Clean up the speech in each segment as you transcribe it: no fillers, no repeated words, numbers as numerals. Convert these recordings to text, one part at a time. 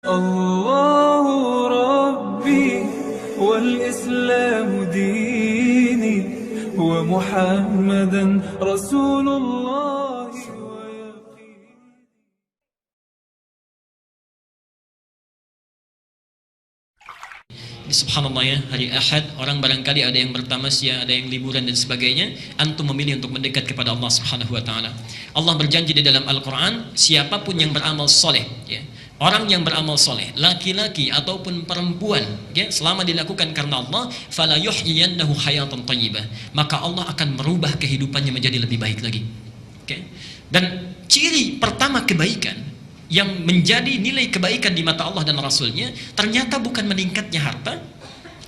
الله ربي والإسلام ديني ومحمدا رسول الله Subhanallah ya, hari Ahad orang barangkali ada yang bertamasya, ada yang liburan dan sebagainya. Antum memilih untuk mendekat kepada Allah Subhanahu wa taala. Allah berjanji di dalam Al-Qur'an, siapapun yang beramal soleh ya, orang yang beramal soleh, laki-laki ataupun perempuan ya, selama dilakukan karena Allah, fala yuhyiyannahu hayatan thayyibah, maka Allah akan merubah kehidupannya menjadi lebih baik lagi. Oke. Dan ciri pertama kebaikan yang menjadi nilai kebaikan di mata Allah dan Rasulnya, ternyata bukan meningkatnya harta.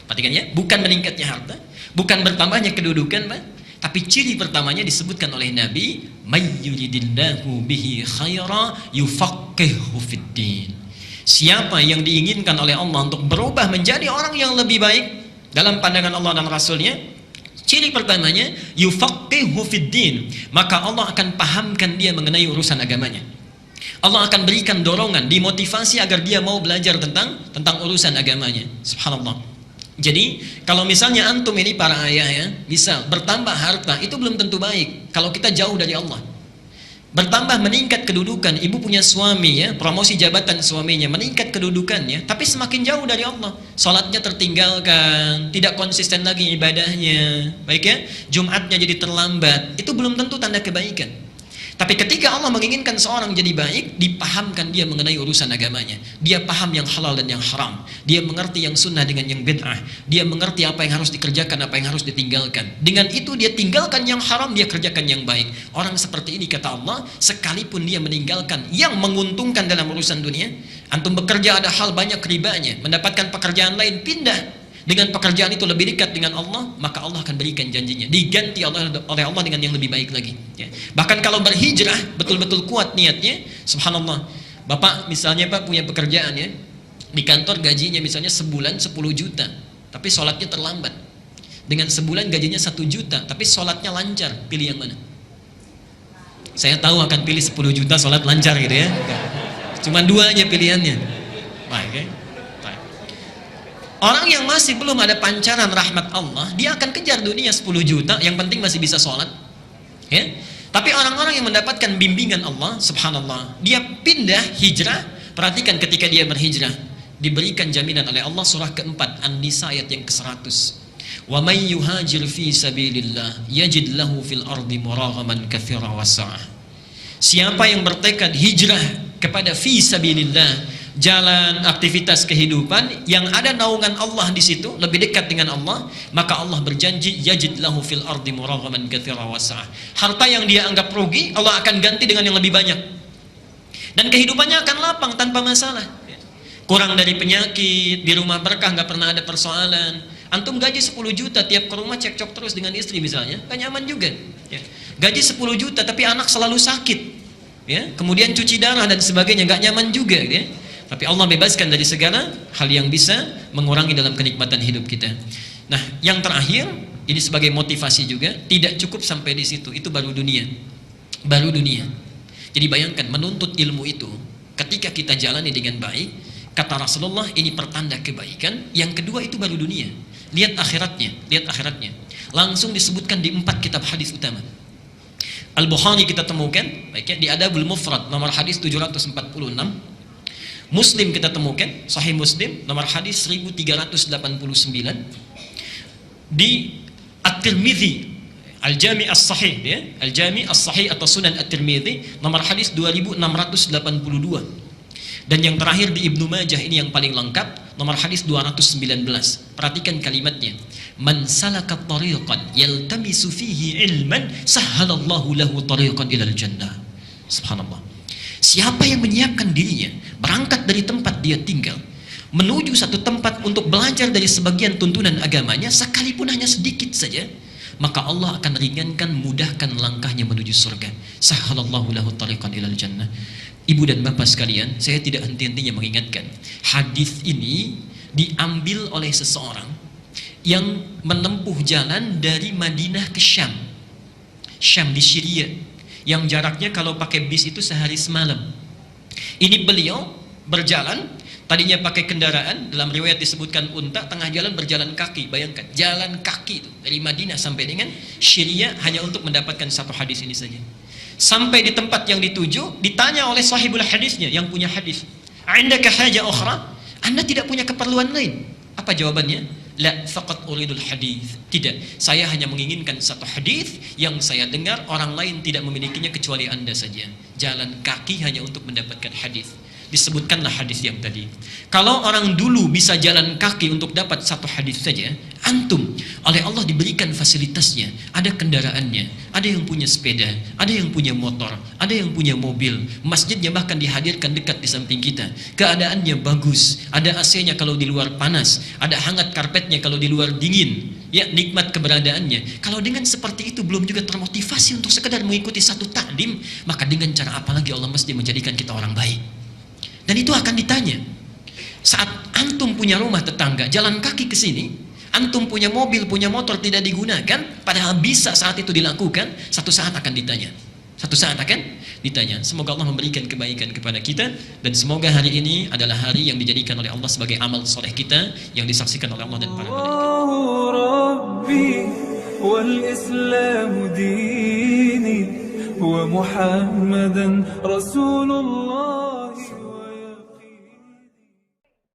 Perhatikan ya, bukan meningkatnya harta, bukan bertambahnya kedudukan, tapi ciri pertamanya disebutkan oleh Nabi, may yuridillahu bihi khaira yufaqihuhu fiddin. Siapa yang diinginkan oleh Allah untuk berubah menjadi orang yang lebih baik dalam pandangan Allah dan Rasulnya, ciri pertamanya yufaqihuhu fiddin, maka Allah akan pahamkan dia mengenai urusan agamanya. Allah akan berikan dorongan, dimotivasi agar dia mau belajar tentang urusan agamanya. Subhanallah. Jadi, kalau misalnya antum ini para ayah ya, misal bertambah harta, itu belum tentu baik kalau kita jauh dari Allah. Bertambah meningkat kedudukan, ibu punya suami ya, promosi jabatan suaminya, meningkat kedudukannya, tapi semakin jauh dari Allah. Salatnya tertinggalkan, tidak konsisten lagi ibadahnya, baik ya, Jumatnya jadi terlambat, itu belum tentu tanda kebaikan. Tapi ketika Allah menginginkan seorang jadi baik, dipahamkan dia mengenai urusan agamanya. Dia paham yang halal dan yang haram. Dia mengerti yang sunnah dengan yang bid'ah. Dia mengerti apa yang harus dikerjakan, apa yang harus ditinggalkan. Dengan itu dia tinggalkan yang haram, dia kerjakan yang baik. Orang seperti ini kata Allah, sekalipun dia meninggalkan yang menguntungkan dalam urusan dunia, antum bekerja ada hal banyak ribanya, mendapatkan pekerjaan lain, pindah. Dengan pekerjaan itu lebih dekat dengan Allah, maka Allah akan berikan janjinya, diganti oleh Allah dengan yang lebih baik lagi ya. Bahkan kalau berhijrah betul-betul kuat niatnya, subhanallah. Bapak misalnya Pak punya pekerjaan ya, di kantor gajinya misalnya sebulan 10 juta, tapi sholatnya terlambat. Dengan sebulan gajinya 1 juta, tapi sholatnya lancar, pilih yang mana? Saya tahu akan pilih 10 juta sholat lancar gitu ya. Cuma dua aja pilihannya. Baik ya. Orang yang masih belum ada pancaran rahmat Allah, dia akan kejar dunia 10 juta, yang penting masih bisa sholat ya. Tapi orang-orang yang mendapatkan bimbingan Allah, subhanallah, dia pindah hijrah. Perhatikan ketika dia berhijrah, diberikan jaminan oleh Allah, surah keempat An-Nisa ayat yang ke-100, wa may yuhajir fi sabilillah yajid lahu fil ardi muraghaman katsira wasa'ah. Siapa yang bertekad hijrah kepada fi sabilillah, jalan aktivitas kehidupan yang ada naungan Allah di situ, lebih dekat dengan Allah, maka Allah berjanji yajid lahu fil ardi muraghaman katsira wasa'ah. Harta yang dia anggap rugi, Allah akan ganti dengan yang lebih banyak. Dan kehidupannya akan lapang tanpa masalah. Kurang dari penyakit, di rumah berkah, nggak pernah ada persoalan. Antum gaji 10 juta, tiap ke rumah cekcok terus dengan istri misalnya, kan nyaman juga ya. Gaji 10 juta tapi anak selalu sakit ya, kemudian cuci darah dan sebagainya, nggak nyaman juga ya. Tapi Allah bebaskan dari segala hal yang bisa mengurangi dalam kenikmatan hidup kita. Nah, yang terakhir, ini sebagai motivasi juga, tidak cukup sampai di situ, itu baru dunia. Baru dunia. Jadi bayangkan, menuntut ilmu itu, ketika kita jalani dengan baik, kata Rasulullah, ini pertanda kebaikan. Yang kedua itu baru dunia. Lihat akhiratnya, lihat akhiratnya. Langsung disebutkan di 4 kitab hadis utama. Al-Bukhari kita temukan, baiknya di Adabul Mufrad, nomor hadis 746. Muslim kita temukan, Sahih Muslim nomor hadis 1389. Di At-Tirmidzi Al-Jami' As-Sahih ya, Al-Jami' As-Sahih atau Sunan At-Tirmidzi nomor hadis 2682. Dan yang terakhir di Ibnu Majah, ini yang paling lengkap, nomor hadis 219. Perhatikan kalimatnya. Man salaka tariqan yaltamisu fihi ilman sahhalallahu lahu tariqan ilal jannah. Subhanallah. Siapa yang menyiapkan dirinya berangkat dari tempat dia tinggal menuju satu tempat untuk belajar dari sebagian tuntunan agamanya, sekalipun hanya sedikit saja, maka Allah akan ringankan, mudahkan langkahnya menuju surga. Sahhalallahu lahu tariqan ilal jannah. Ibu dan bapak sekalian, saya tidak henti-hentinya mengingatkan, hadis ini diambil oleh seseorang yang menempuh jalan dari Madinah ke Syam. Syam di Syria, yang jaraknya kalau pakai bis itu sehari semalam. Ini beliau berjalan Tadinya pakai kendaraan, dalam riwayat disebutkan unta, tengah jalan berjalan kaki. Bayangkan, jalan kaki itu dari Madinah sampai dengan Syria hanya untuk mendapatkan satu hadis ini saja. Sampai di tempat yang dituju, ditanya oleh sahibul hadisnya, yang punya hadis, "Indaka haja ukhra?" Anda tidak punya keperluan lain? Apa jawabannya? La faqat uridul hadis. Tidak, saya hanya menginginkan satu hadis yang saya dengar orang lain tidak memilikinya kecuali Anda saja. Jalan kaki hanya untuk mendapatkan hadis. Disebutkanlah hadis yang tadi. Kalau orang dulu bisa jalan kaki untuk dapat satu hadis saja, antum oleh Allah diberikan fasilitasnya, ada kendaraannya, ada yang punya sepeda, ada yang punya motor, ada yang punya mobil, masjidnya bahkan dihadirkan dekat di samping kita, keadaannya bagus, ada AC-nya kalau di luar panas, ada hangat karpetnya kalau di luar dingin, ya nikmat keberadaannya. Kalau dengan seperti itu belum juga termotivasi untuk sekedar mengikuti satu taklim, maka dengan cara apa lagi Allah mesti menjadikan kita orang baik? Dan itu akan ditanya. Saat antum punya rumah tetangga, jalan kaki ke sini, antum punya mobil, punya motor tidak digunakan, padahal bisa saat itu dilakukan, satu saat akan ditanya. Satu saat akan ditanya. Semoga Allah memberikan kebaikan kepada kita, dan semoga hari ini adalah hari yang dijadikan oleh Allah sebagai amal soleh kita, yang disaksikan oleh Allah dan para malaikat.